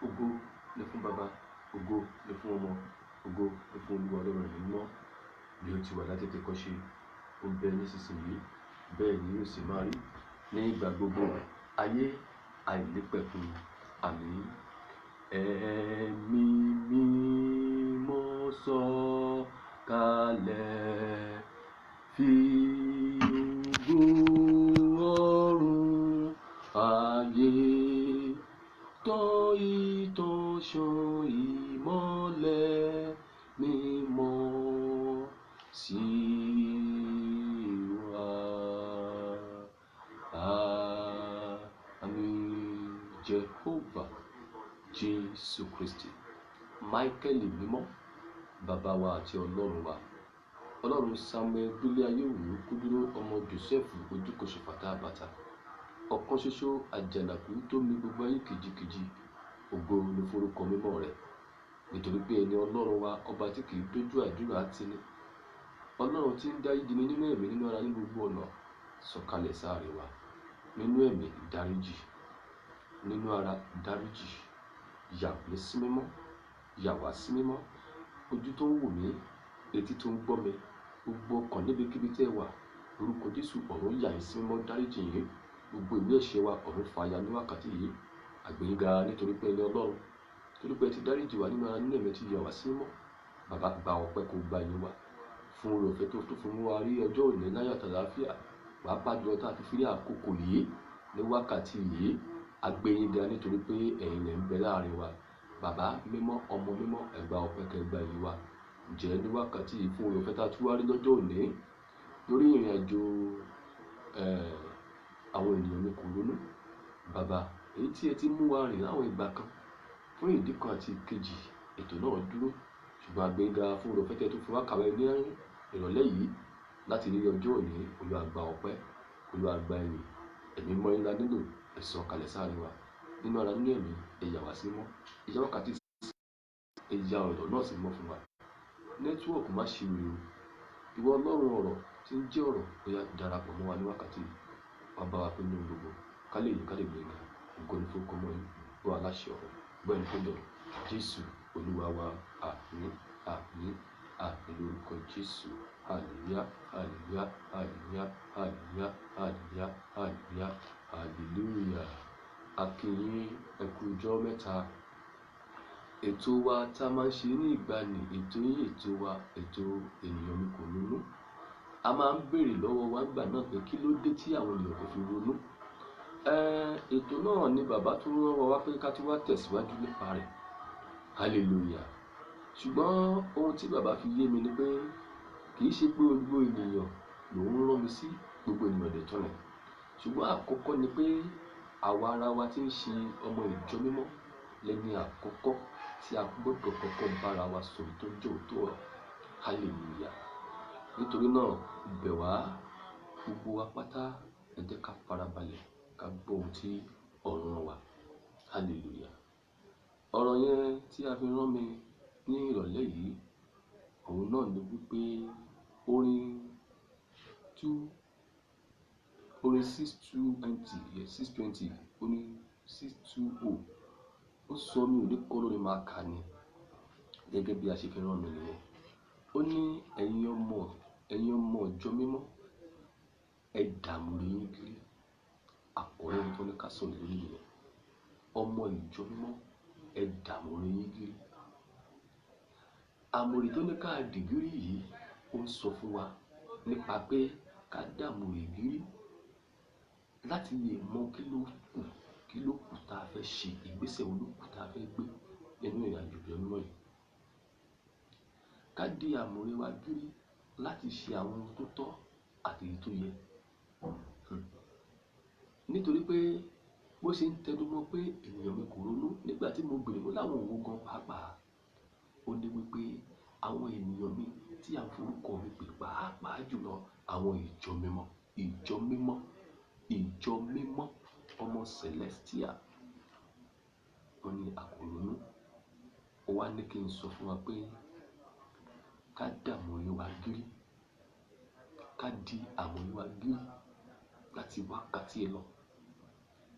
Ògo ni fún Baba, ògo ni fún Ọmọ, ògo ni fún Olúwa Ọlọ́run ẹ̀mí mímọ́, bí ó ti wà látètèkọ́ṣe, ó ń bẹ nísinsìnyí, bẹ́ẹ̀ ni yóò sì máa rí ní ìgbà gbogbo ayé àìnípẹ̀kun. Àmín. Ẹ̀mí mímọ́ sọ̀kalẹ̀, fi ògo ọ̀run ayé tàn ìtànṣán ìmọ́lẹ̀ mímọ́ sí wa. Àmín. Jehovah Jésù Kristi, Máíkẹ́lì mímọ́, bàbá wa àti Ọlọ́run wa, Ọlọ́run Samuel dúlé ayé òwú kúdúró ọmọ Joseph ojúkòṣe fàtà bàtà, ọ̀kan ṣoṣo àjànàkú tó mi gbogbo ayé kìjikìji. Ògo ni forúkọ mímọ́ rẹ̀, nítorí pé ẹni Ọlọ́run wa, ọba tí kì í dójú àdúrà tini, Ọlọ́run tí ń dárí jì ní nínú ẹ̀mí, nínú ara, ní gbogbo ọ̀nà, sọ̀kalẹ̀ sáàrin wa. Nínú ẹ̀mí dáríjì, nínú ara dáríjì, yà mí sí mímọ́, yà wá sí mímọ́. Ojú tó ń wò mí, etí tó ń gbọ́ mi, gbogbo ọkàn níbikíbi tẹ́ wà, orúkọ Jésù, ọ̀run yà yín sí mímọ́, dáríjì yín. Gbogbo ìwé ẹ̀ṣẹ̀ wa, ọ̀run fàya ní wákàtí yìí. Àgbéyìnga nítorí pé ẹni Ọlọ́run, torí pé ẹ ti dáríjì wá nínú ara, nínú ẹ̀mí, ti yà wá sí mímọ́. Bàbá, gba ọpẹ́, kó gba ìyìn wa fún oore ọ̀fẹ́ tó fún wa rí ọjọ́ òní láyọ̀ àtàlàáfíà, pàápàá jùlọ tá a ti fi rí àkókò yìí ní wákàtí yìí. Àgbéyìnga nítorí pé ẹ̀yin lẹ ń bẹ láàrin wa. Bàbá mímọ́, ọmọ mímọ́, ẹ gba ọpẹ́, kẹ́ gba ìyìn wa. Ǹjẹ́ ní wákàtí yìí, fún oore ọ̀fẹ́ tá a tún wá rí lọ́jọ́ òní lórí ìrìn àjò àwọn ènìyàn mi kò ronú. Bàbá, èyí tí ẹ ti mú wa rìn láwọn ìgbà kan fún ìdí kan àti ìkejì, ètò náà dúró, ṣùgbọ́n àgbéyìnga fún oore ọ̀fẹ́ tẹ́ tó fi wá kàwé ní ìrọ̀lẹ́ yìí láti rí ọjọ́ òní. Olúwa gba ọpẹ́, Olúwa gba ìyìn. Ẹ̀mí mọ́ ńlá nílò, ẹ sọ̀kalẹ̀ sáàrin wa, nínú ara, nínú ẹ̀mí, ẹ yà wá sí mímọ́. Ìyá wákàtí ẹ ya ọ̀rọ̀ náà sí mímọ́ fún wa. Nẹ́tíwọ̀kì má ṣe wèrè o. Ìwọ Ọlọ́run ọ̀rọ̀ tí ń jẹ́ ọ̀rọ̀, ó yá darapọ̀ mọ́ wa ní wákàtí yìí. Wá bá wa pé nínú gbogbo, ká lè yìn, ká lè gbéga. Ògo ni forúkọ mọ́ yín, ó wà láṣẹ ọ̀rọ̀, gbọ́ ẹni tó yọ̀. Jésù Olúwa wa, àmín, àmín, àmín lórúkọ Jésù. Hallelujah, hallelujah, hallelujah, hallelujah, hallelujah, hallelujah, hallelujah. A kí yín, ẹ kú ọjọ́ mẹ́ta. Ètò wa tá a máa ń ṣe ní ìgbàanì, ètò yín, ètò wa, ètò ènìyàn mi kò ronú. A máa ń béèrè lọ́wọ́ wa nígbà náà pé kí ló dé tí àwọn ènìyàn kò fi ronú. Ètò náà ni bàbá tó rán wa wá pé ká tún wá tẹ̀síwájú nípa rẹ̀. Hallelujah. Ṣùgbọ́n ohun tí bàbá fi yé mi ni pé kì í ṣe pé gbogbo ènìyàn ló ń rán mi sí, gbogbo ènìyàn dẹ̀ tọ́ rẹ̀. Ṣùgbọ́n àkọ́kọ́ ni pé àwa ara wa tí ń ṣe ọmọ ìjọ mímọ́ lẹ́ni àkọ́kọ́ tí a gbọ́dọ̀ kọ́kọ́ bára wa sọ̀rọ̀ tó jẹ́ òótọ́ ọ̀rọ̀. Hallelujah. Nítorí náà, bẹ̀ wá gbogbo wa pátá, ẹ jẹ́ ká farabalẹ̀ ká gbọ́ ohun tí ọ̀rọ̀ rán wa. Hallelujah. Ọ̀rọ̀ yẹn tí a fi rán mi ní ìrọ̀lẹ́ yìí, òun náà ni wípé orin 620, orin 620, ó sọ mí ò ní kọ́ lórí máa kà ní gẹ́gẹ́ bí a ṣe fi rán mi nìyẹn. Ó ní ẹ̀yin ọmọ ìjọ mímọ́, ẹ dààmú rí yín kiri. Àkọ́rẹ́ tó ní ká sọ̀rọ̀ lórí yẹn. Ọmọ ìjọ mímọ́, ẹ dààmú rí yín kiri. Àmọ̀rí tó ní ká dìgírí yìí, ó ń sọ fún wa nípa pé ká dààmú rí gírí láti lè mọ kí ló kù tá a fẹ́ ṣe, ìgbésẹ̀ olókù tá a fẹ́ gbé nínú ìrìn àjò ìjọ mímọ́ yìí. Ká di àmọ̀rí wa gírí láti ṣe àwọn ohun tó tọ́ àti èyí tó yẹ. Nítorí pé bó ṣe ń tẹnu mọ́ pé ènìyàn mi kò ronú, nígbà tí mo gbèrè mọ́ láwọn òun gan pàápàá, ó ní wípé àwọn ènìyàn mi tí a forúkọ mi pè, pàápàá jùlọ àwọn ìjọ mímọ́, ọmọ Celestial, wọ́n ní a kò ronú. Ó wá ní kí n sọ fún wa pé ká dààmú wa gírí, ká di àmọ̀rí wa gírí láti wákàtí ẹ lọ.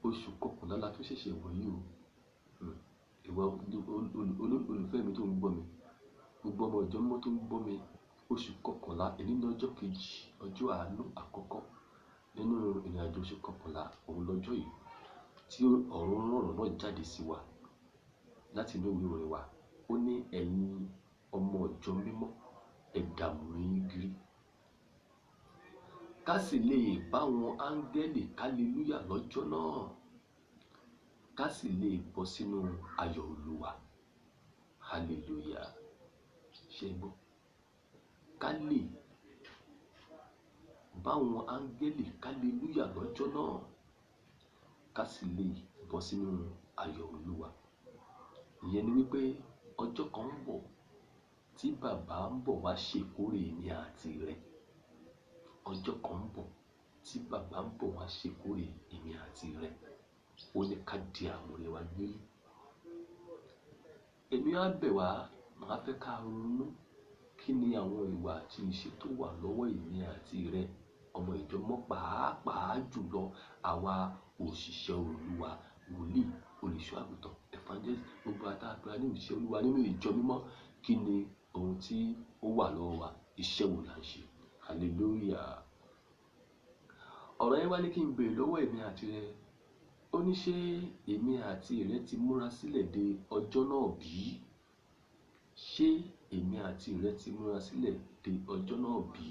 Oṣù kọkànlá la tún ṣẹ̀ṣẹ̀ wọ̀ yìí o. ìwà olùfẹ́ mi tó ń gbọ́ mi, gbogbo ọmọ ìjọ mímọ́ tó ń gbọ́ mi, oṣù kọkànlá èyí ní ọjọ́ kejì, ọjọ́ àánú àkọ́kọ́ nínú ìrìn àjò oṣù kọkànlá, òun lọ́jọ́ yìí tí ọ̀run rán ọ̀rọ̀ náà jáde sí wa láti inú ìwé orin wa. Ó ní ẹ̀yin ọmọ ìjọ mímọ́ ẹ dààmú yín gírí, ká sì lè bá wọn áńgẹ́lì hallelujah lọ́jọ́ náà, ká sì lè bọ́ sínú ayọ̀ Olúwa. Hallelujah. Ṣé gbọ́? Ká lè bá wọn áńgẹ́lì hallelujah lọ́jọ́ náà, ká sì lè bọ́ sínú ayọ̀ Olúwa. Ìyẹn ni wípé ọjọ́ kan ń bọ̀ tí bàbá ń bọ̀ wá ṣèkórè èmi àti rẹ̀. Ọjọ́ kan ń bọ̀ tí bàbá ń bọ̀ wá ṣèkórè èmi àti rẹ̀. Ó ní ká di àmùrè wa gbérí. Èmi á bẹ̀ wá, màá fẹ́ ká ronú kí ni àwọn ìwà àti ìṣe tó wà lọ́wọ́ èmi àti rẹ̀, ọmọ ìjọ mọ́, pàápàá jùlọ àwa òṣìṣẹ́ Olúwa, wòlíì, olùṣọ́ àgùntàn, evangelist, gbogbo àtàgbà ní òṣìṣẹ́ Olúwa nínú ìjọ mímọ́. Kí ni ohun tí ó wà lọ́wọ́ wa? Iṣẹ́ wo là ń ṣe? Hallelujah. Ọ̀rọ̀ yẹn wá ní kí n béèrè lọ́wọ́ èmi àti rẹ̀. Ó ní ṣé èmi àti rẹ̀ ti múra sílẹ̀ de ọjọ́ náà bí? Ṣé èmi àti rẹ̀ ti múra sílẹ̀ de ọjọ́ náà bí?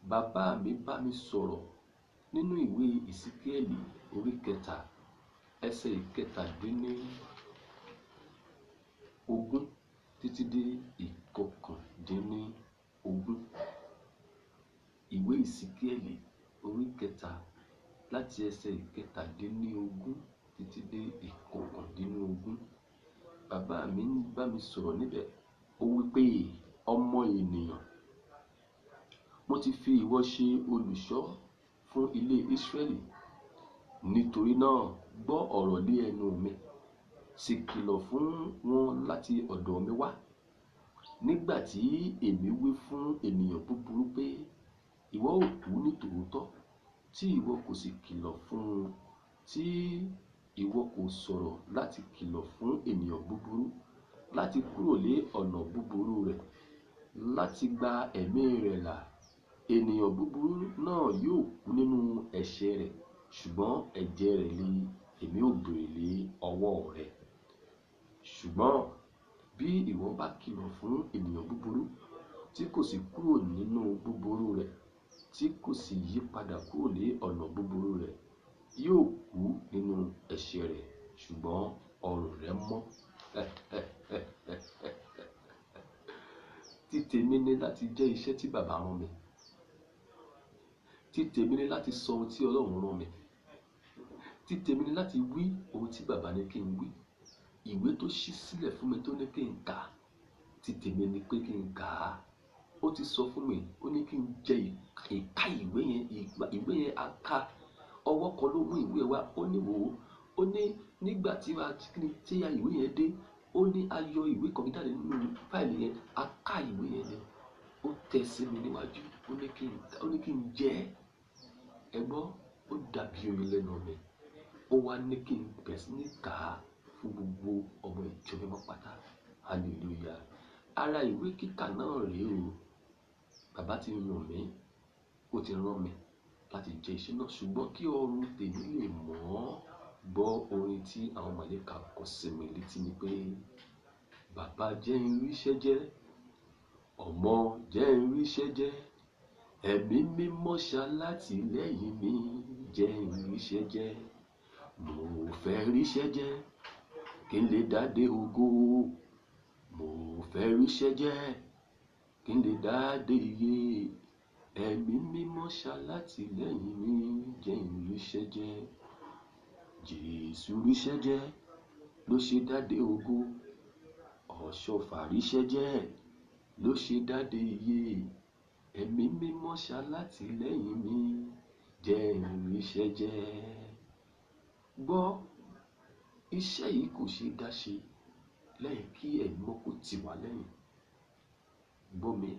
Bàbá mi bá mi sọ̀rọ̀ nínú ìwé Ìsíkíẹ́lì orí 3 ẹsẹ̀ 17 títí dé 19. Ìwé Ìsíkíẹ́lì orí 3 láti ẹsẹ̀ 17 títí dé 19. Bàbá mi ń bá mi sọ̀rọ̀ níbẹ̀. Ó wí pé, ọmọ ènìyàn, mo ti fi ìwọ ṣe olùṣọ́ fún ilé Ísírẹ́lì. Nítorí náà gbọ́ ọ̀rọ̀ lé ẹnu mi, sì kìlọ̀ fún wọn láti ọ̀dọ̀ mi wá. Nígbà tí èmi wí fún ènìyàn búburú pé ìwọ ò kú ní tòótọ́, tí ìwọ kò sì kìlọ̀ fún un, tí ìwọ kò sọ̀rọ̀ láti kìlọ̀ fún ènìyàn búburú láti kúrò lé ọ̀nà búburú rẹ̀, láti gba ẹ̀mí rẹ̀ là, ènìyàn búburú náà yóò kú nínú ẹ̀ṣẹ̀ rẹ̀, ṣùgbọ́n ẹ̀jẹ̀ rẹ̀ ni èmi ò béèrè lé ọwọ́ rẹ̀. Ṣùgbọ́n bí ìwọ bá kìlọ̀ fún ènìyàn búburú tí kò sì kúrò nínú búburú rẹ̀, tí kò sì yí padà kúrò lé ọ̀nà búburú rẹ̀, yóò kú nínú ẹ̀ṣẹ̀ rẹ̀, ṣùgbọ́n ọrùn rẹ̀ mọ́. Títèmi ni láti jẹ́ iṣẹ́ tí bàbá rán mi. Títèmi ni láti sọ ohun tí Ọlọ́run rán mi. Títèmi ni láti wí ohun tí bàbá ní kí n wí. Ìwé tó ṣí sílẹ̀ fún mi tó ní kí n kà, títèmi ni pé kí n kà á. Ó ti sọ fún mi, ó ní kí n jẹ ìka ìwé yẹn, ìwé yẹn á ká. Ọwọ́ kan ló mú ìwé wá, ó ní wò ó. Ó ní nígbà tí a ìwé yẹn dé, ó ní a yọ ìwé kan jáde nínú fáìlì yẹn, a ká ìwé yẹn ni. Ó tẹ̀ sí mi níwájú, ó ní kí n jẹ ẹ́. Ẹ gbọ́, ó dàbí oyin lẹ́nu mi. Ó wá ní kí n bẹ̀rẹ̀ sí ní kà á fún gbogbo ọmọ ìjọ mímọ́ pátá. Hallelujah. Ara ìwé kíkà náà rèé o. Bàbá ti yàn mí, ó ti rán mi láti jẹ iṣẹ́ náà, ṣùgbọ́n kí ọrùn tèmi lè mọ́, gbọ́ orin tí àwọn màlàíkà kọ sí mi létí ni pé, bàbá jẹ́ n ríṣẹ́ jẹ́, ọmọ jẹ́ n ríṣẹ́ jẹ́, ẹ̀mí mímọ́ ṣalátìlẹ́yìn mi jẹ́ n ríṣẹ́ jẹ́. Mo fẹ́ ríṣẹ́ jẹ́ kí n lè dádé ògo. Mo fẹ́ ríṣẹ́ jẹ́ kí n lè dádé iye. Ẹ̀mí mímọ́ ṣalátìlẹ́yìn mi jẹ́ n ríṣẹ́ jẹ́. Jésù ríṣẹ́ jẹ́ ló ṣe dádé ògo. Ọ̀ṣọ́fà ríṣẹ́ jẹ́ ló ṣe dádé iye. Ẹ̀mí mímọ́ ṣalátìlẹ́yìn mi jẹ́ n ríṣẹ́ jẹ́. Gbọ́, iṣẹ́ yìí kò ṣe dá ṣe lẹ́yìn kí ẹ̀mí mímọ́ kó tì wá lẹ́yìn. Gbọ́ mi,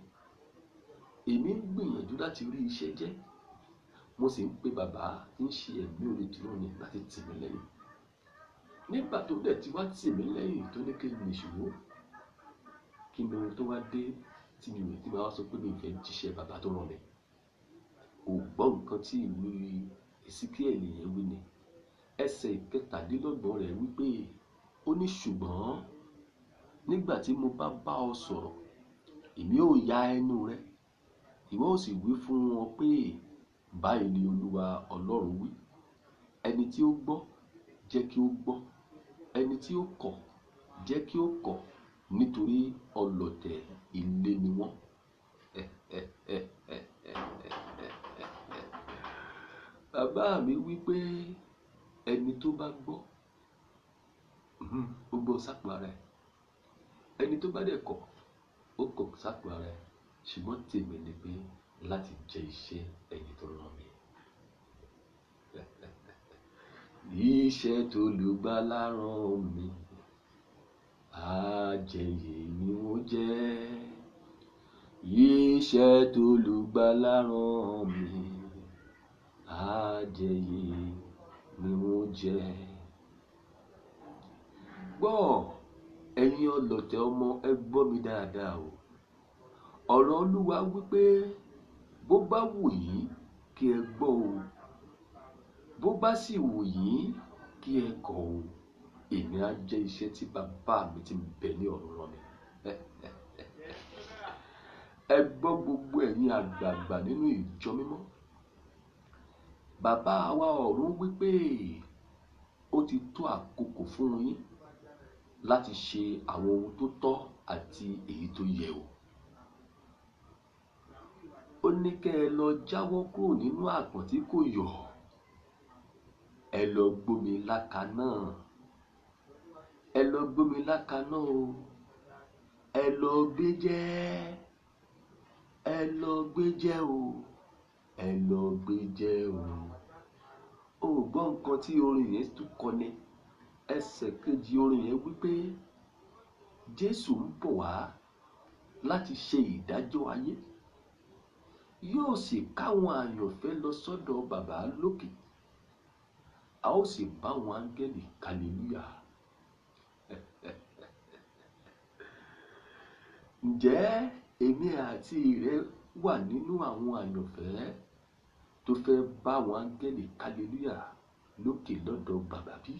èmi ń gbìyànjú láti rí iṣẹ́ jẹ́, mo sì ń pe bàbá tí ń ṣe ẹ̀mí olùdúró ni láti tì mí lẹ́yìn. nígbà tó dẹ̀ ti wá tì mí lẹ́yìn tó ní kí n nìṣó, kí ni ohun tó wá dé tí mi wá sọ pé mi fẹ́ jíṣẹ́ bàbá tó rán mi. Ò gbọ́ nǹkan tí ìwé Èsíkíẹ́lì yẹn wí ni. Ẹsẹ̀ ìkẹtàdínlọ́gbọ̀n rẹ̀ wípé ó ní ṣùgbọ́n nígbà tí mo bá bá ọ sọ̀rọ̀, èmi ó ya ẹnu rẹ, ìwọ ó sì wí fún wọn pé báyìí ni Olúwa Ọlọ́run wí. Ẹni tí ó gbọ́ jẹ́ kí ó gbọ́, ẹni tí ó kọ̀ jẹ́ kí ó kọ̀, nítorí ọlọ̀tẹ̀ ilé ni wọ́n. Bàbá mi wí pé ẹni tó bá gbọ́, ó gbọ́ sápò ara ẹ̀. Ẹni tó bá dẹ̀ kọ̀, ó kọ̀ sápò ara ẹ̀. Ṣùgbọ́n tèmi ni pé láti jẹ iṣẹ́ ẹni tó rán mi. Iṣẹ́ t'Olùgbàlà rán mi, àjẹyè ni mo jẹ́. Iṣẹ́ t'Olùgbàlà rán mi, àjẹyè ni mo jẹ́. Gbọ́, ẹ̀yin ọlọ̀tẹ̀ ọmọ, ẹ gbọ́ mi dáadáa o. Ọ̀rọ̀ Olúwa wípé bó bá wù yín kí ẹ gbọ́ o, bó bá sì wù yín kí ẹ kọ̀ o, èmi á jẹ́ iṣẹ́ tí bàbá mi tí ń bẹ ní ọ̀run rán mi. Ẹ gbọ́ gbogbo ẹ̀yin àgbààgbà nínú ìjọ mímọ́. Bàbá wa ọ̀run wípé ó ti tó àkókò fún yín láti ṣe àwọn ohun tó tọ́ àti èyí tó yẹ o. Ó ní kẹ́ ẹ lọ jáwọ́ kúrò nínú àpọ̀n tí kò yọ̀. Ẹ lọ gbómi lákaná. Ẹ lọ gbómi lákaná o. Ẹ lọ gbé jẹ́. Ẹ lọ gbé jẹ́ o. Ẹ lọ gbé jẹ́ o. O gbọ́ nǹkan tí orin yẹn tún kọ ni. Ẹsẹ̀ kejì orin yẹn wípé Jésù ń bọ̀ wá láti ṣe ìdájọ́ ayé. Yóò sì káwọn àyànfẹ́ lọ sọ́dọ̀ bàbá lókè. A ó sì bá àwọn áńgẹ́lì hallelujah. Ǹjẹ́ èmi àti rẹ wà nínú àwọn àyànfẹ́ tó fẹ́ bá àwọn áńgẹ́lì hallelujah lókè lọ́dọ̀ bàbá bí?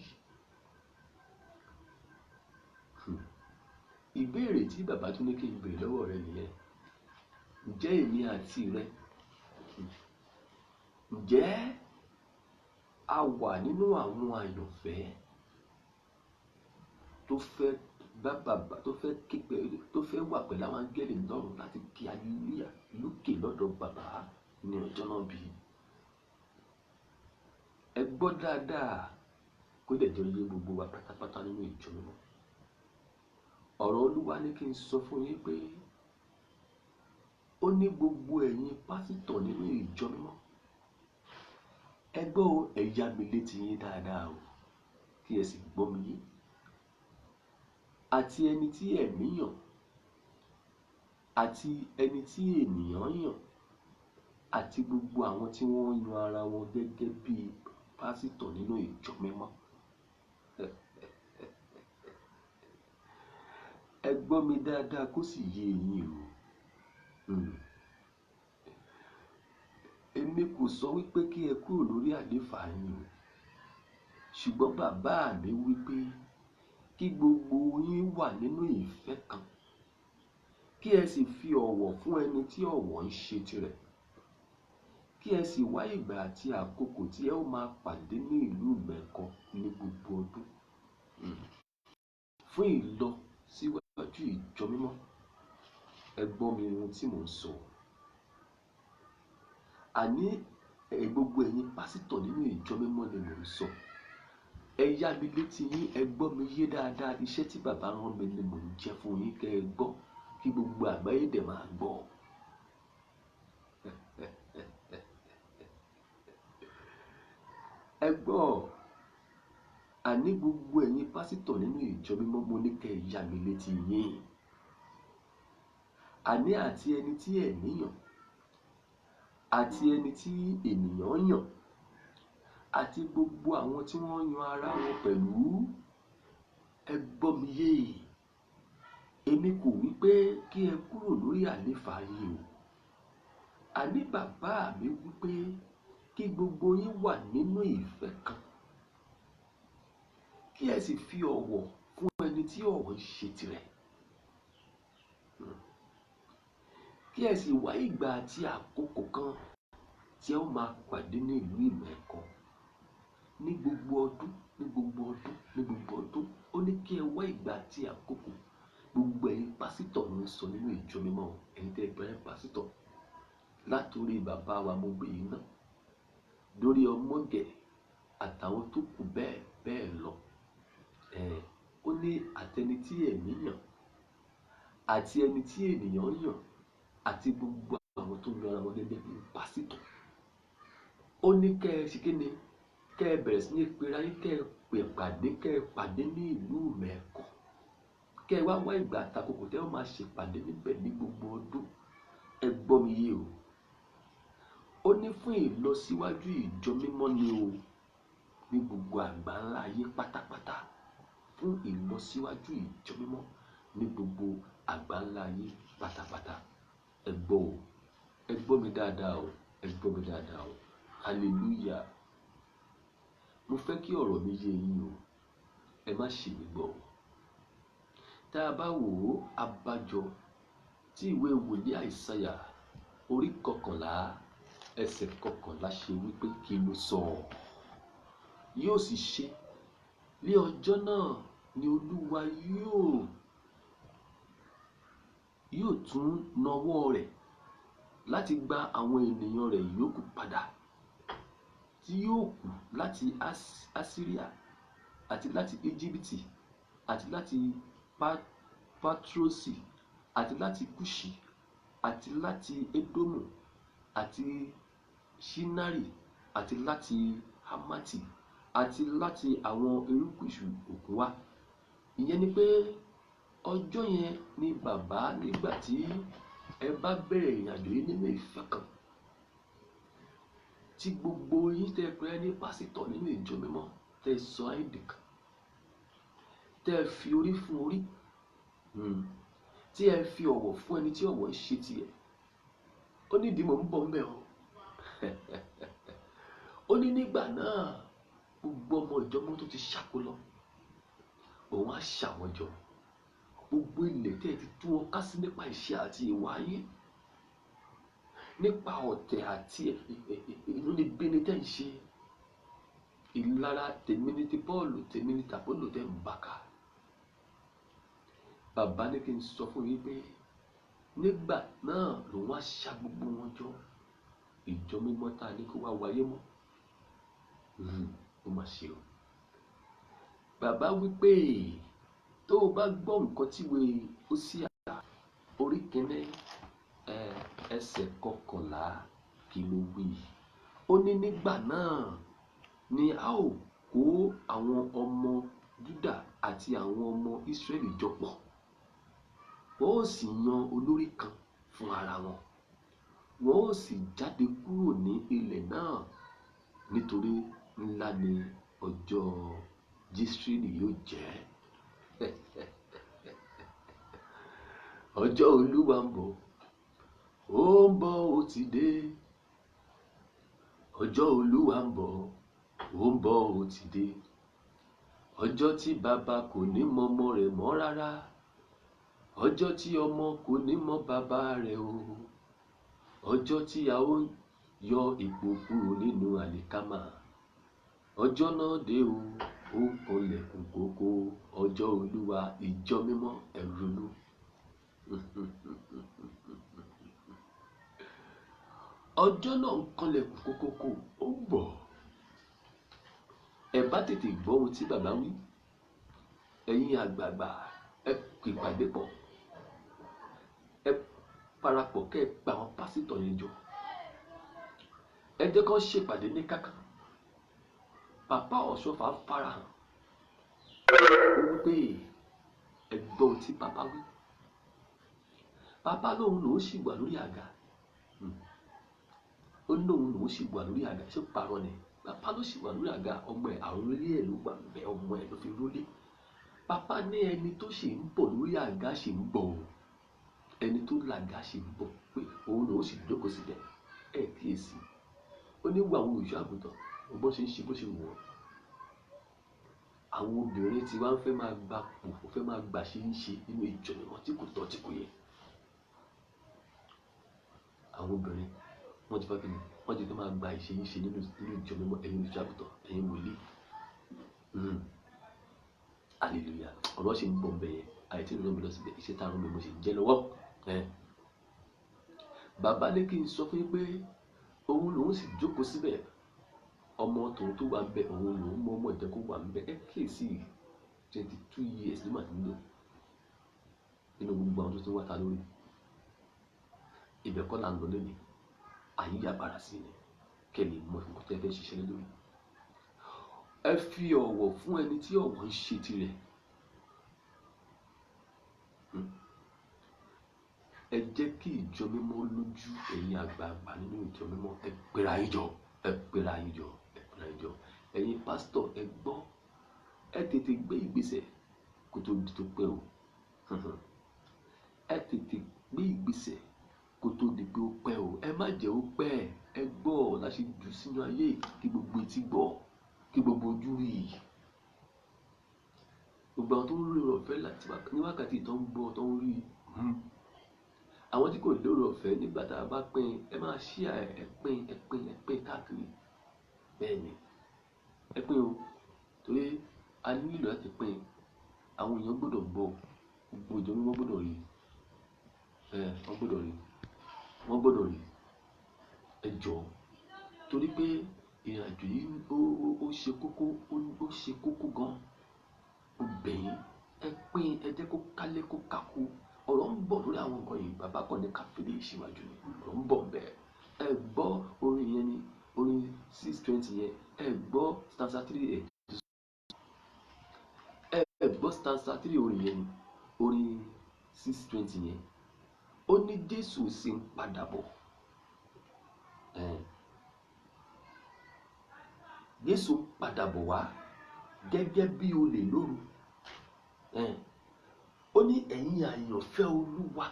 Ìbéèrè tí bàbá tún ní kí n béèrè lọ́wọ́ rẹ nìyẹn. Ǹjẹ́ èmi àti rẹ, ǹjẹ́ a wà nínú àwọn àyànfẹ́ tó fẹ́ bá bàbá, tó fẹ́ képe, tó fẹ́ wà pẹ̀lú àwọn áńgẹ́lì lọ́run láti kí hallelujah lókè lọ́dọ̀ bàbá ní ọjọ́ náà bí? Ẹ gbọ́ dáadáa kó dẹ̀ jẹ́ oyè gbogbo wa pátápátá nínú ìjọ mímọ́. Ọ̀rọ̀ Olúwa ní kí n sọ fún yín pé ó ní gbogbo ẹ̀yin pásítọ̀ nínú ìjọ mímọ́. Ẹ gbọ́ o, ẹ yá mi létí yín dáadáa o, kí ẹ sì gbọ́ mi yé. Àti ẹni tí ẹ̀mí yàn, àti ẹni tí ènìyàn yàn, àti gbogbo àwọn tí wọ́n yan ara wọn gẹ́gẹ́ bí pásítọ̀ nínú ìjọ mímọ́. Ẹ gbọ́ mi dáadáa kó sì yé yín o. Èmi kò sọ wípé kí ẹ kúrò lórí àléfà yín o, ṣùgbọ́n bàbá mi wípé kí gbogbo yín wà nínú ìfẹ́ kan, kí ẹ sì fi ọ̀wọ̀ fún ẹni tí ọ̀wọ̀ ń ṣe tirẹ̀, kí ẹ sì wá ìgbà àti àkókò tí ẹ ó máa pàdé ní ìlú mẹ́kọ ní gbogbo ọdún fún ìlọ síwájú ìjọ mímọ́. Ẹ gbọ́ mi ohun tí mò ń sọ. Àní gbogbo ẹ̀yin pásítọ̀ nínú ìjọ mímọ́ ni mò ń sọ. Ẹ yá mi létí yín, ẹ gbọ́ mi yé dáadáa. Iṣẹ́ tí bàbá rán mi ni mò ń jẹ́ fún yín, kẹ́ ẹ gbọ́, kí gbogbo àgbáyé dẹ̀ máa gbọ́. Ẹ gbọ́, àní gbogbo ẹ̀yin pásítọ̀ nínú ìjọ mímọ́, mo ní kẹ́ ẹ yá mi létí yín. Àní àti ẹni tí ẹ̀mí yàn, àti ẹni tí ènìyàn yàn, àti gbogbo àwọn tí wọ́n yan ara wọn pẹ̀lú, wípé kí ẹ kúrò lórí àléfà yìí o. Àní bàbá mi wípé kí gbogbo yín wà nínú ìfẹ́ kan, kí ẹ sì fi ọ̀wọ̀ fún ẹni tí ọ̀wọ̀ ń ṣe tirẹ̀. Kí ẹ sì wá ìgbà àti àkókò kan tí ẹ ó máa pàdé ní ìlú ìmọ̀ ẹ̀kọ́ ní gbogbo ọdún, ní gbogbo ọdún, ní gbogbo ọdún. Ó ní kí ẹ wá ìgbà àti àkókò. Gbogbo ẹ̀yin pásítọ̀ ló ń sọ nínú ìjọ mímọ́, ẹ̀yin tẹ́ ẹ gbẹ́rẹ́ pásítọ̀, látòrí bàbá wa mo gbé yín náà lórí ọmọgẹ̀ àtàwọn tó kù bẹ́ẹ̀ bẹ́ẹ̀ lọ. Ó ní àtẹni tí ẹ̀mí yàn àti ẹni tí ènìyàn yàn àti gbogbo àwọn tó ń lọ ara wọn gẹ́gẹ́ bí pásítọ̀. Ó ní kẹ́ ẹ ṣe kíni, kẹ́ ẹ bẹ̀rẹ̀ sí ní pera yín, kẹ́ ẹ pàdé ní ìlú mẹ́kọ̀, kẹ́ ẹ wá ìgbà àtàkókò tẹ́ ẹ máa ṣèpàdé níbẹ̀ ní gbogbo ọdún. Ẹ gbọ́ mi yé o. Ó ní fún ìlọsíwájú ìjọ mímọ́ ni o, ní gbogbo àgbáńlá ayé pátápátá, fún ìlọsíwájú ìjọ mímọ́ ní gbogbo àgbáńlá ayé pátápátá. Ẹ gbọ́ o, ẹ gbọ́ mi dáadáa o, ẹ gbọ́ mi dáadáa o. Hallelujah. Mo fẹ́ kí ọ̀rọ̀ mi yé yín o, ẹ má ṣì mí gbọ́ o. Tá a bá wò ó, abájọ tí ìwé wòlíì Àìsáyà orí 11 ẹsẹ̀ 11 ṣe wípé kí ló sọ? Yóò sì ṣe ní ọjọ́ náà ni Olúwa yóò tún nawọ́ rẹ̀ láti gba àwọn ènìyàn rẹ̀ yòókù padà, tí yóò kù láti Asiria àti láti Íjíbítì àti láti Patrosi àti láti Kuṣi àti láti Edomu àti Ṣinari àti láti Hamati àti láti àwọn erékùṣù òkun wá. Ìyẹn ni pé ọjọ́ yẹn ni bàbá, nígbà tí ẹ bá bẹ̀rẹ̀ ìrìnàjò yìí nínú ìfẹ́ kan, tí gbogbo yín tẹ́ ẹ pẹ́ ní pásítọ̀ nínú ìjọ mímọ́, tẹ́ ẹ sọ ayé dìkan, tẹ́ ẹ fi orí fún orí, tí ẹ fi ọ̀wọ̀ fún ẹni tí ọ̀wọ̀ ń ṣe tiẹ̀. Ó ní ìdìmọ̀ ń bọ̀ ń bẹ̀ o. Ó ní nígbà náà gbogbo ọmọ ìjọ mọ́ tó ti ṣáko lọ, òun á ṣàwọn jọ. Gbogbo ilẹ̀ tẹ́ ẹ ti tú wọn ká sí nípa ìṣe àti ìwà ayé, nípa ọ̀tẹ̀ àti inúnibíni tẹ́ ń ṣe, ìlara tèmi ní ti Pọ́ọ̀lù, tèmi ní tàpólò tẹ́ ń bá ká. Bàbá ní kí n sọ fún yín pé nígbà náà lòun á ṣá gbogbo wọn jọ. Ìjọ mímọ́ tá a ní kó wá wáyé mọ́, ó mà ṣe o. Bàbá wípé tó o bá gbọ́ nǹkan tí ìwé Hósíà orí 1 ẹsẹ̀ 11 kí ló wí? Ó ní nígbà náà ni a ó kó àwọn ọmọ Júdà àti àwọn ọmọ Ísírẹ́lì jọ pọ̀, wọ́n ó sì yan olórí kan fún ara wọn, wọ́n ó sì jáde kúrò ní ilẹ̀ náà, nítorí ńlá ni ọjọ́ Jísírẹ́lì yóò jẹ́. Ọjọ́ Olúwa ń bọ̀, ó ń bọ̀, ó ti dé. Ọjọ́ Olúwa ń bọ̀, ó ń bọ̀, ó ti dé. Ọjọ́ tí bàbá kò ní mọ ọmọ rẹ̀ mọ́ rárá, ọjọ́ tí ọmọ kò ní mọ bàbá rẹ̀ o. Ọjọ́ tí a ó yọ èpò kúrò nínú àlìkámà, ọjọ́ náà dé o, ó kanlẹ̀kùn kókó. Ọjọ́ Olúwa, ìjọ mímọ́ ẹ ronú. Ọjọ́ náà ń kanlẹ̀kùn kókókó, ó ń bọ̀. Ẹ bá tètè gbọ́ ohun tí bàbá wí. Ẹ̀yin àgbààgbà, ẹ pè ìpàdé pọ̀, ẹ parapọ̀ kẹ́ ẹ pa àwọn pásítọ̀ yẹn jọ. Ẹ jẹ́ kán ṣèpàdé ní kákàn. Bàbá Ọ̀ṣọ́fà farahàn. Ó wípé ẹ gbọ́ ohun tí bàbá wí. Bàbá lóhun lòún sì wà lórí àga. Ó ní lóhun lòún sì wà lórí àga. Ṣé parọ́ ni? Bàbá ló sì wà lórí àga, ọmọ ẹ̀ àrùn orí ẹ̀ ló wà bẹ́ẹ̀, ọmọ ẹ̀ ló fi rólé. Bàbá ní ẹni tó sì ń bọ̀ lórí àga sì ń bọ̀ o. ẹni tó làgà ṣe ń bọ̀ pé òun lòún sì jókòó síbẹ̀. Kíyèsí, ó ní wo àwọn olùṣọ́ àgùntàn bó ṣe ń ṣe bó ṣe wù wọ́n. Àwọn obìnrin tí wá ń fẹ́ máa gba pò, ó fẹ́ máa gbà ṣe ń ṣe nínú ìjọ mímọ́ tí kò tọ́ tí kò yẹ. Àwọn obìnrin wọ́n ti fẹ́ kí ni wọ́n ti fẹ́ máa gba ìṣe ń ṣe nínú ìjọ mímọ́, ẹ̀yin olùṣọ́ àgùntàn, ẹ̀yin wòlíì. Hallelujah. Ọ̀rọ̀ ṣe ń bọ̀ ń bẹ̀ yẹn, àìtí ìrìn mi lọ síbẹ̀, iṣẹ́ tá a rán mi mo ṣe ń jẹ́ lọ́wọ́. Bàbá ní kí n sọ fún yín pé òun lòún sì jókòó síbẹ̀. Ọmọ tòun tó wà ń bẹ, òun lòún mọ ọmọ ìjẹ́ kó wà ń bẹ. Kíyèsí, 22 years ló máa ti ń lò nínú gbogbo àwọn tó ti ń wá ta lórí. Ibẹ̀ kọ́ là ń lọ lónìí. Àyíyá bára sí ni kẹ́lẹ̀ mọ ìfúnkọ́ tẹ́ fẹ́ ṣiṣẹ́ lé lórí. Ẹ fi ọ̀wọ̀ fún ẹni tí ọ̀wọ̀ ń ṣe tirẹ̀. Ẹ jẹ́ kí ìjọ mímọ́ lójú, ẹ̀yin àgbààgbà nínú ìjọ mímọ́. Ẹ pera yín jọ, ẹ pera yín jọ, ẹ pera yín jọ. Ẹ̀yin pásítọ̀, ẹ gbọ́, ẹ tètè gbé ìgbésẹ̀ kó tó di tó pẹ́ o. Ẹ tètè gbé ìgbésẹ̀ kó tó di pé ó pẹ́ o. Ẹ má jẹ́ ó pẹ́. Ẹ gbọ́ láti jù sínú ayé kí gbogbo etí gbọ́, kí gbogbo ojú rí. Gbogbo àwọn tó ń rí ọ̀fẹ́ láti ní wákàtí tó ń gbọ́, tó ń rí. Àwọn tí kò lórí ọ̀fẹ́ nígbà tá a bá pín, ẹ máa share, ẹ pín káàkiri. Bẹ́ẹ̀ ni, ẹ pín o, torí a nílò láti pín. Àwọn èèyàn gbọ́dọ̀ gbọ́, gbogbo ìjọ mímọ́ gbọ́dọ̀ rí. Wọ́n gbọ́dọ̀ rí. Ẹ jọ̀ọ́, torí pé ìrìnàjò yìí ó ṣe kókó, ó ṣe kókó gan. Ó bẹ̀ yín, ẹ pín, ẹ jẹ́ kó kálé kó kákó. Ọ̀rọ̀ ń bọ̀ lórí àwọn nǹkan yìí. Bàbá kan ní káfíńdé ìṣíwájú ni. Ọ̀rọ̀ ń bọ̀ bẹ́ẹ̀. Ẹ gbọ́ orin yẹn ni, orin 620 yẹn. Ẹ gbọ́ stanza 3. Ẹ gbọ́ stanza 3 orin yẹn ni, orin 620 yẹn. Ó ní Jésù sì ń padà bọ̀. Jésù ń padà bọ̀ wá gẹ́gẹ́ bí olè lóru. Ó ní ẹ̀yin àyànfẹ́ Olúwa.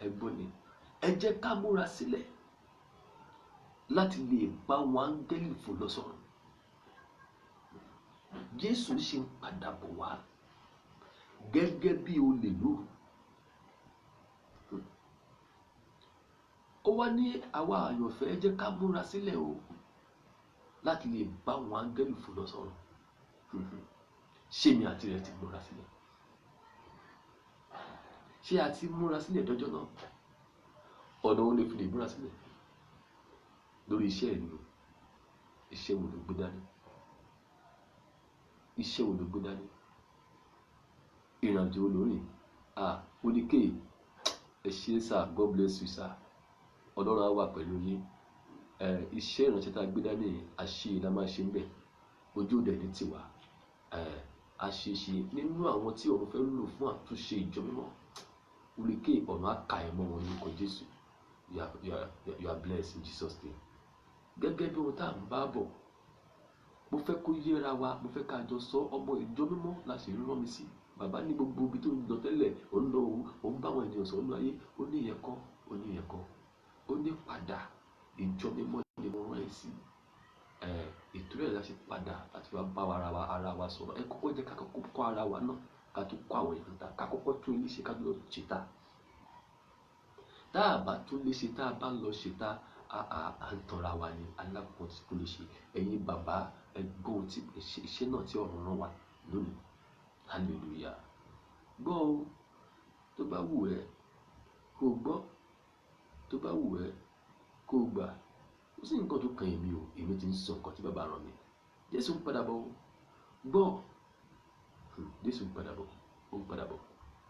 Ẹ gbọ́ ni, ẹ jẹ́ ká múra sílẹ̀ láti lè bá wọn áńgẹ́lì fò lọ sọ́run. Jésù ṣe ń padà bọ̀ wá gẹ́gẹ́ bí olè lóru. Ó wá ní àwa àyànfẹ́, ẹ jẹ́ ká múra sílẹ̀ o láti lè bá wọn áńgẹ́lì fò lọ sọ́run. Ṣé mi àti rẹ ti múra sílẹ̀? Ṣé a ti múra sílẹ̀ dọ́jọ́ náà? Ọ̀nà wo lè fi lè múra sílẹ̀? Lórí iṣẹ́ ìlú. Iṣẹ́ wo ló gbé dání? Iṣẹ́ wo ló gbé dání? Ìrìnàjò olórin. Ó ní kéè, ẹ ṣé sir, God bless you sir. Ọlọ́run á wà pẹ̀lú yín. Iṣẹ́ ìránṣẹ́ tá a gbé dání, àṣe la máa ṣe ń bẹ̀. Ojú òde ní tiwa. Àṣeṣe nínú àwọn tí ọ̀run fẹ́ lò fún àtúnṣe ìjọ mímọ́. Ó ní kéè, ọ̀nà á ka ẹ̀ mọ́ wọn lórúkọ Jésù. You are blessed in Jesus' name. Gẹ́gẹ́ bí ohun tá à ń bá bọ̀, mo fẹ́ kó yéra wa, mo fẹ́ ká jọ sọ, ọmọ ìjọ mímọ́ la sì rán mi sí. Bàbá ní gbogbo ibi tó ń lọ tẹ́lẹ̀, ó ń lọ ó ń bá àwọn ènìyàn sọ̀rọ̀ nínú ayé. Ó ní ìyẹn kọ́, ó ní ìyẹn kọ́. Ó ní padà, ìjọ mímọ́ ni mo rán ẹ sí. Ètò rẹ̀ la ṣe padà láti wá bá ara wa sọ̀rọ̀. Ẹ kọ́kọ́ jẹ́ ká kọ́kọ́ kọ́ ara wa náà, ká tó kọ́ àwọn èèyàn ta, ká kọ́kọ́ tún ilé ṣe, ká lọ ṣe ta. Tá a bá tún lè ṣe, tá a bá lọ ṣe ta, à ń tanra wa ni. Alákọ̀ọ́ ti tún lè ṣe. Ẹ̀yin bàbá, ẹ gbọ́ tí iṣẹ́ náà tí ọ̀run rán wa lónìí. Hallelujah. Gbọ́ o, tó bá wù ẹ́ kó gbọ́, tó bá wù ẹ́ kó gbà. Ó sì nǹkan tó kan èmi o, èmi ti ń sọ nǹkan tí bàbá rán mi. Jésù ń padà bọ̀ o. Gbọ́. Jésù ń padà bọ̀, ó ń padà bọ̀.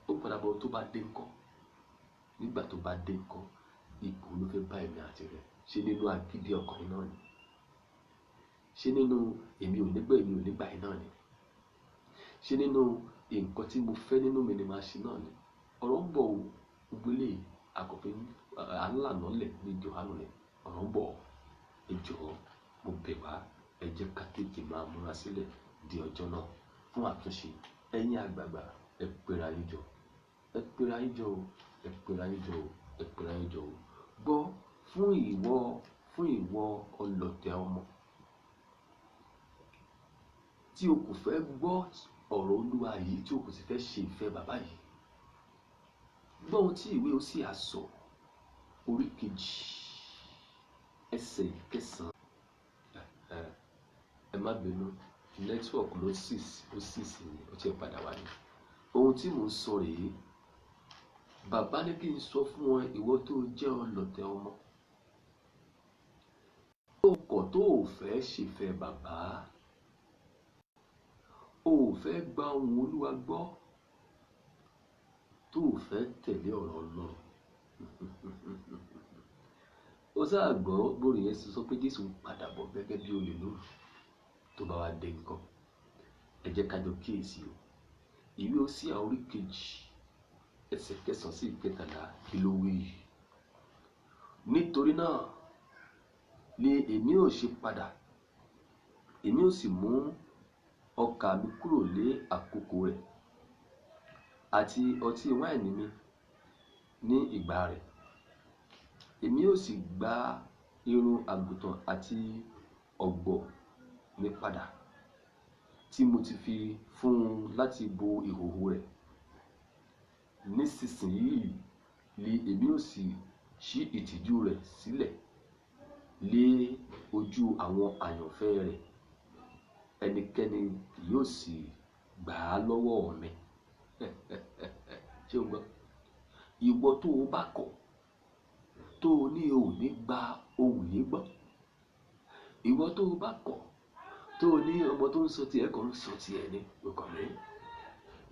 Ó ń padà bọ̀ tó bá dé ńkọ́. Nígbà tó bá dé ńkọ́, ipò ló fẹ́ bá èmi àti rẹ̀. Ṣé nínú agídí ọkùnrin náà ni? Ṣé nínú èmi ò nígbà iná ni? Ṣé nínú nǹkan tí mo fẹ́ nínú mi ni màá ṣe náà ni? Ọ̀rọ̀ ń bọ̀ o. Gbogbo eléyìí àkọ́fẹ́ àńlànà lẹ̀ ní Jòhánù rẹ̀. Ọ̀rọ̀ ń bọ̀. Ẹ jọ̀ọ́, mo bẹ̀ wá, ẹ jẹ́ ká tètè máa múra sílẹ̀ di ọjọ́ náà fún àtúnṣe. Ẹ̀yin àgbààgbà, ẹ pera yín jọ, ẹ ẹ pera yín jọ o, ẹ pera yín jọ o, ẹ pera yín jọ o. Gbọ́ fún ìwọ ọlọ̀tẹ̀ ọmọ tí o kò fẹ́ gbọ́ ọ̀rọ̀ Olúwa yìí, tí o kò sì fẹ́ ṣe ìfẹ́ bàbá yìí. Gbọ́ ohun tí ìwé Hósíà sọ, orí 2 ẹsẹ̀ 9. Ẹ má bínú, network ló sì ní, ó ti padà wá ní. Ohun tí mò ń sọ rèé, bàbá ní kí n sọ fún wọn, ìwọ tó jẹ́ ọlọ̀tẹ̀ ọmọ, tó kọ̀ tó ò fẹ́ ṣèfẹ́ bàbá, o ò fẹ́ gba ohùn Olúwa gbọ́, tó ò fẹ́ tẹ̀lé ọ̀rọ̀ Ọlọ́run. Ó sáà gbọ́ bórí yẹn sọ pé Jésù ń padà bọ̀ gẹ́gẹ́ bí olè lóru. Tó bá wá dé nǹkan, ẹ jẹ́ ká jọ kíyèsí o. Ìwé Hósíà orí 2 ẹsẹ̀ 9 sí 13 kí ló wí? Nítorí náà ni èmi ò ṣe padà, èmi ò sì mú ọkà mi kúrò lé àkókò rẹ̀, àti ọtí wáìnì mi ní ìgbà rẹ̀. Èmi ò sì gba irun àgùntàn àti ọ̀gbọ̀ mi padà, tí mo ti fi fún un láti bo ìhòhò rẹ̀. Nísinsìnyí ni èmi ò sì ṣí ìtìjú rẹ̀ sílẹ̀ lé ojú àwọn àyànfẹ́ rẹ̀, ẹnikẹ́ni kì yóò sì gbà á lọ́wọ́ mi. Ṣé o gbọ́? Ìwọ tó o bá kọ̀, tó o ní o ò ní gba ohùn yìí gbọ́, ìwọ tó o bá kọ̀, tó o ní ọmọ tó ń sọ tiẹ̀ kan ń sọ tiẹ̀ ní ọkàn mi,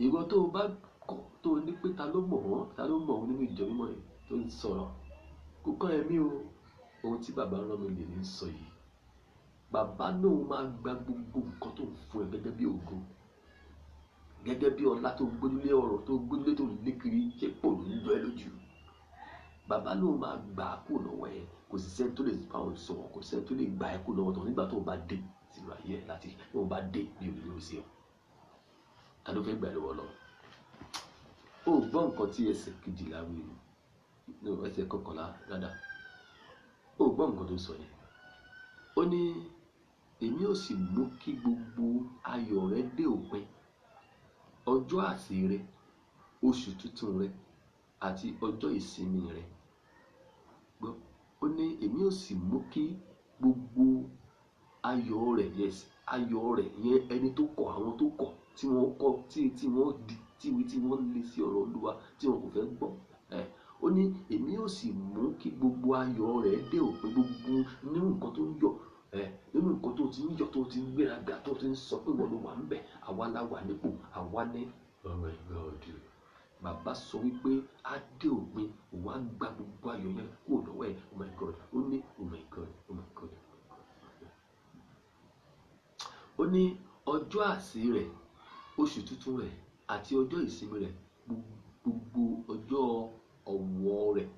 ìwọ tó o bá kọ̀, tó o ní pé ta ló mọ̀ wọ́n nínú ìjọ mímọ́ yìí tó ń sọ̀rọ̀, kò kàn ẹ̀mí o. Ohun tí bàbá rán mi lè ní sọ yìí, bàbá náà máa gba gbogbo nǹkan tó ń fún ẹ gẹ́gẹ́ bí ògo, gẹ́gẹ́ bí ọlá tó gbójúlé, ọ̀rọ̀ tó gbójúlé, tó lé kiri, ṣé pò ló ń jọ ẹ lójú. Bàbá náà máa gbà á kúrò lọ́wọ́ ẹ. Kò sì sẹ́ni tó lè bá ọ sọ̀rọ̀, kò sẹ́ni tó lè gbà ẹ kúrò lọ́wọ́ tó nígbà tó bá dé sínú ayé ẹ, láti tó bá dé bí olùdó sí ọ. Ta ló fẹ́ gbà ẹ lọ́wọ́ lọ? Ó gbọ́ nǹkan tí ẹsẹ̀ 12 wí, ní ẹsẹ̀ 11 dáadáa. Ó gbọ́ nǹkan tó sọ yẹn. Ó ní èmi ò sì mú kí gbogbo ayọ̀ rẹ dé òpin, ọjọ́ àsè rẹ, oṣù tuntun rẹ, àti ọjọ́ ìsinmi rẹ. Gbọ́, ó ní èmi ò sì mú kí gbogbo ayọ̀ rẹ, yes, ayọ̀ rẹ yẹn, ẹni tó kọ̀, àwọn tó kọ̀, tí wọ́n kọ̀, tí wọ́n lé sí ọ̀rọ̀ Olúwa, tí wọn kò fẹ́ gbọ́. Ó ní èmi ò sì mú kí gbogbo ayọ̀ rẹ dé òpin, gbogbo nínú nǹkan tó ń yọ̀, nínú nǹkan tó ti ń yọ̀, tó ti ń gbéraga, tó ti ń sọ pé wọ́n ló wà ń bẹ̀, àwa la wà nípò, àwa ní. Oh my God. Bàbá sọ wípé á dé òpin, òun á gba gbogbo ayọ̀ yẹn kúrò lọ́wọ́ ẹ̀. Oh my God. Ó ní oh my God, oh my God. Ó ní ọjọ́ àsè rẹ̀, oṣù tuntun rẹ̀, àti ọjọ́ ìsinmi rẹ̀, gbogbo ọjọ́ ọ̀wọ̀ rẹ̀,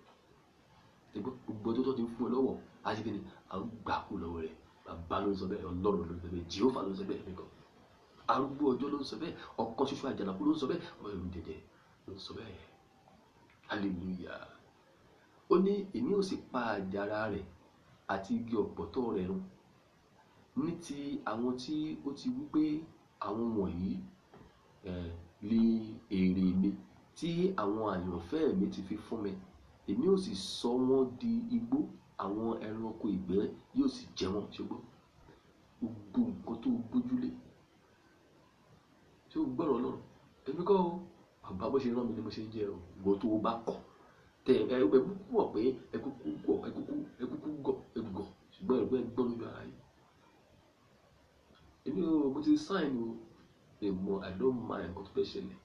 gbogbo ọjọ́ tó ti ń fún ẹ lọ́wọ́, á ṣe kí ni? À ń gbà kúrò lọ́wọ́ rẹ̀. Bàbá ló ń sọ bẹ́ẹ̀, Ọlọ́run ló ń sọ bẹ́ẹ̀, Jèhófà ló ń sọ bẹ́ẹ̀ nìkan. Arúgbó ọjọ́ ló ń sọ bẹ́ẹ̀, ọ̀kan ṣoṣo àjànàkú ló ń sọ bẹ́ẹ̀, ọ̀run dẹ̀dẹ̀ ló ń sọ bẹ́ẹ̀. Hallelujah. Ó ní èmi ò sì pa àjàrà rẹ̀ àti igi ọ̀pọ̀tọ́ rẹ̀ run, ní ti àwọn tí ó ti wí pé àwọn wọ̀nyí lé èrè mi tí àwọn àyànfẹ́ mi ti fi fún mi. Èmi ò sì sọ wọ́n di igbó, àwọn ẹranko ìgbẹ́ yóò sì jẹ wọ́n. Ṣùgbọ́n gbogbo nǹkan tó gbójúlé, ṣé o gbọ́rọ̀ Ọlọ́run? Èmi kọ́ o, bàbá bó ṣe rán mi ni mo ṣe ń jẹ́ o. Ìwọ tó o bá kọ̀, ẹkúkú mọ̀ pé ẹkúkú gọ̀, ṣùgbọ́n ẹgbẹ́ gbọ́n lójú ara yìí. Èmi ò, mo ti sign o, èmọ̀, I don't mind nǹkan tó fẹ́ ṣẹlẹ̀.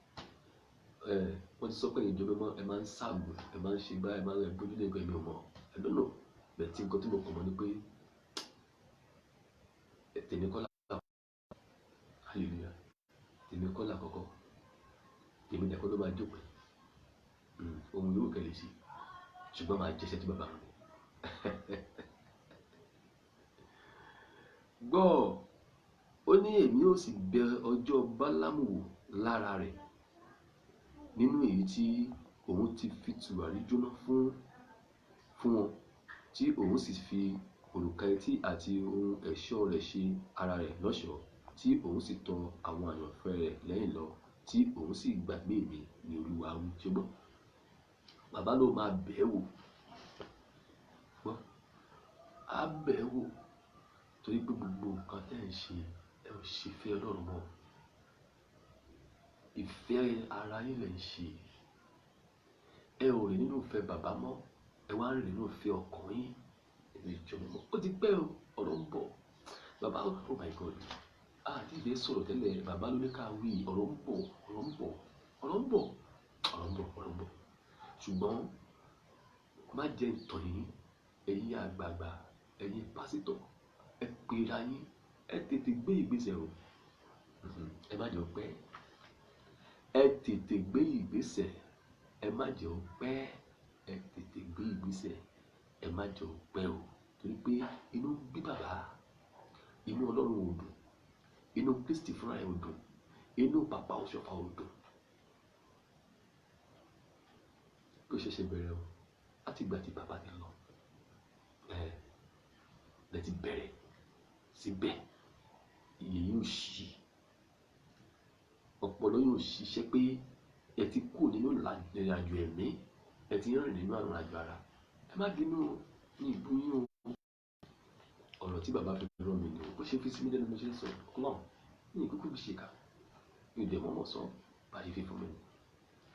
Wọ́n ti sọ pé ìjọba mímọ́ ẹ máa ń ṣàgbò, ẹ máa ń ṣe gbá, ẹ máa ń gbójúlé nǹkan, èmi ò mọ̀, I don't know. Bẹ̀ẹ̀ tí nǹkan tí mo kàn mọ̀ ni pé tèmi kọ́ lákọ̀ọ́kọ́. Hallelujah. Tèmi kọ́ lákọ̀ọ́kọ́. Tèmi dẹ̀kọ́ ló máa jókòó. Ohun yóò kẹ́lẹ̀ sí, ṣùgbọ́n máa jẹ́ṣẹ́ tí bàbá mi. Gbọ́, ó ní èmi ò sì bẹ ọjọ́ Bálámù wò lára rẹ̀, nínú èyí tí òun ti fi tùràrí jóná fún wọn, tí òun sì fi òrùka etí àti ohun ẹ̀ṣọ́ rẹ̀ ṣe ara rẹ̀ lọ́ṣọ̀ọ́, tí òun sì tọ àwọn àyànfẹ́ rẹ̀ lẹ́yìn lọ, tí òun sì gbàgbé mi, ni Olúwa wí. Ṣùgbọ́n bàbá ló máa bẹ̀ ẹ́ wò, gbọ́, á bẹ̀ ẹ́ wò, torí pé gbogbo nǹkan tẹ́ ẹ̀ ń ṣe, ẹ ò ṣe fẹ́ Ọlọ́run mọ́. Ìfẹ́ ara yín lẹ̀ ń ṣe, ẹ ò rìn nínú ìfẹ́ bàbá mọ́, ẹ wá ń rìn nínú ìfẹ́ ọkàn yín, nínú ìjọ mímọ́. Ó ti pẹ́ o, ọ̀rọ̀ ń bọ̀. Bàbá, oh my God, àti ìdè sọ̀rọ̀ tẹ́lẹ̀, bàbá ló ní ká wí, ọ̀rọ̀ ń bọ̀, ọ̀rọ̀ ń bọ̀, ọ̀rọ̀ ń bọ̀, ọ̀rọ̀ ń bọ̀, ọ̀rọ̀ ń bọ̀. Ṣùgbọ́n má jẹ́ ìtàn yín, ẹ̀yin àgbààgbà, ẹ̀yin pásítọ̀, ẹ pera yín, ẹ tètè gbé ìgbésẹ̀ o. Ẹ má jẹ́ ó pẹ́, ẹ tètè gbé ìgbésẹ̀, ẹ má jẹ́ ó pẹ́, ẹ tètè gbé ìgbésẹ̀, ẹ má jẹ́ ó pẹ́ o. Torí pé inú bí bàbá, inú Ọlọ́run ò dùn, inú Kristi fúnra ẹ̀ ò dùn, inú bàbá Ọ̀ṣọ́fà ò dùn. Ó ṣẹ̀ṣẹ̀ bẹ̀rẹ̀ o, láti ìgbà tí bàbá ti lọ, lẹ ti bẹ̀rẹ̀ síbẹ̀, iye yóò ṣí, ọpọlọ yóò ṣiṣẹ́ pé ẹ ti kú nínú ìrìnàjò ẹ̀mí, ẹ ti rìn nínú àrùn àjò ara. Ẹ má bínú ní ìbú yín o. Ọ̀rọ̀ tí bàbá fi rán mi ni o, bó ṣe fi sí mi lẹ́nu mo ṣe ń sọ Ọlọ́run ní ìkúkú fi ṣe kà, ní ìdè mọ́mọ́ sọ bá ṣe fi fún mi.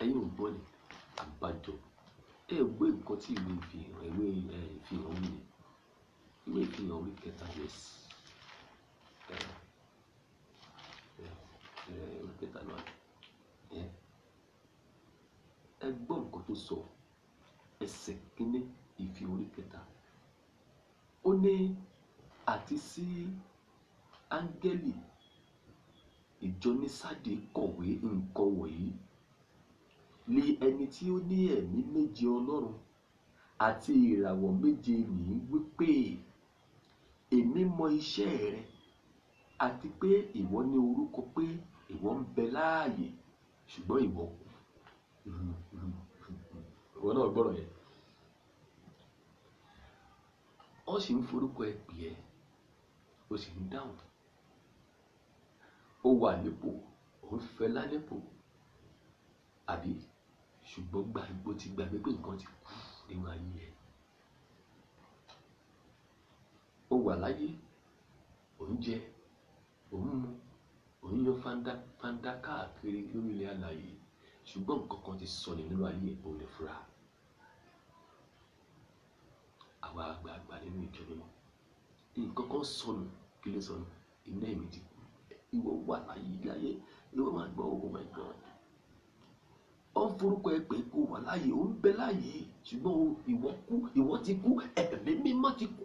Ẹ̀yin ò gbọ́ ni àbájọ, ẹ gbé nǹkan tí ìwé ìfihàn wí ni, ìwé ìfihàn orí 3 yes, orí 3 náà, ẹ gbọ́ nǹkan tó sọ, ẹsẹ̀ kínní ìfi orí 3. Ó ní àti sí áńgẹ́lì ìjọ ní Sárdì kọ̀wé nǹkan wọ̀nyí, lé ẹni tí ó ní ẹ̀mí méje Ọlọ́run àti ìràwọ̀ méje ní wípé èmi mọ iṣẹ́ rẹ, àti pé ìwọ ní orúkọ pé ìwọ ń bẹ láàyè, ṣùgbọ́n ìwọ kú. Ìwọ náà gbọ́rọ̀ yẹn. Ó sì ń forúkọ ẹ pè ẹ́, ó sì ń dáhùn. Ó wà nípò, ó ń fẹ́ lálẹ́pò, àbí? Ṣùgbọ́n gbogbo ti gbàgbé pé nǹkan ti kú nínú ayé ẹ̀. Ó wà láyé, ó ń jẹ, ó ń mu, ó ń yan fanda káàkiri lórí ilẹ̀ alààyè, ṣùgbọ́n nǹkan kan ti sọnù nínú ayé ẹ̀, ó lè fura. Àwa àgbààgbà nínú ìjọ mímọ́, nǹkan kan sọnù, kí ló sọnù? Iná ẹ̀mí ti kú. Ìwọ wà láyé, ìwọ máa gbọ́, oh my God. Ó ń forúkọ ẹ pé kó wà láyé, ó ń bẹ láyé, ṣùgbọ́n ìwọ kú, ìwọ ti kú, ẹ̀mí mímọ́ ti kú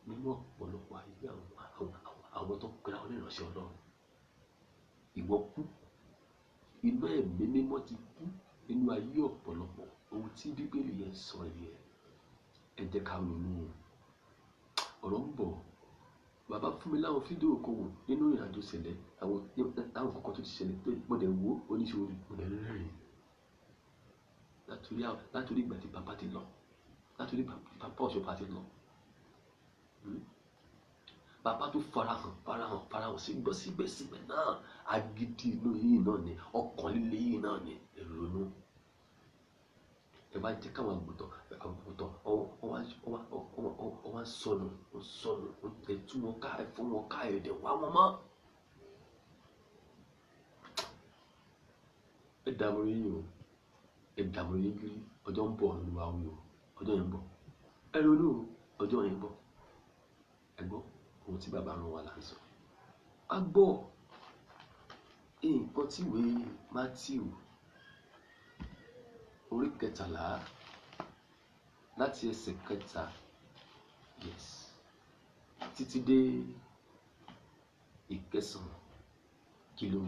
nínú ọ̀pọ̀lọpọ̀ ayé àwọn tó pera wọn ní ìránṣẹ́ Ọlọ́run. Ìwọ kú, iná ẹ̀mí mímọ́ ti kú nínú ayé ọ̀pọ̀lọpọ̀. Ohun tí Bíbélì yẹn sọ yẹn, ẹ jẹ́ ká ronú. Ọ̀rọ̀ ń bọ̀. Bàbá fún mi láwọn fídíò kan wò nínú ìrìnàjò ṣẹlẹ̀, àwọn kọ̀ọ̀kan tó ti ṣẹlẹ̀ tó mo dẹ̀ wò oníṣòwò, mo dẹ̀ rẹ́rìn. Látòrí ìgbà tí bàbá ti lọ, látòrí bàbá Ọ̀ṣọ́fà ti lọ, bàbá tó farahàn síbẹ̀síbẹ̀ náà, agídí inú yìí náà ni, ọkàn líle yìí náà ni, ìrònú. Ẹ bá jẹ́ káwọn àgùntàn wọ́n sọnù, ẹ tú wọn ká, ẹ fún wọn ká, ẹ dẹ̀ wá wọn mọ́. Ẹ dààmú yín o, ẹ dààmú yín kiri, ọjọ́ ń bọ̀ nínú wa wí o, ọjọ́ yẹn ń bọ̀. Ẹ ronú o, ọjọ́ yẹn ń bọ̀. Ẹ gbọ́ ohun tí bàbá rán wa là ń sọ. A gbọ́ nǹkan tí ìwé Mátíù orí 13 láti ẹsẹ̀ 3 yes títí dé 9 kí ló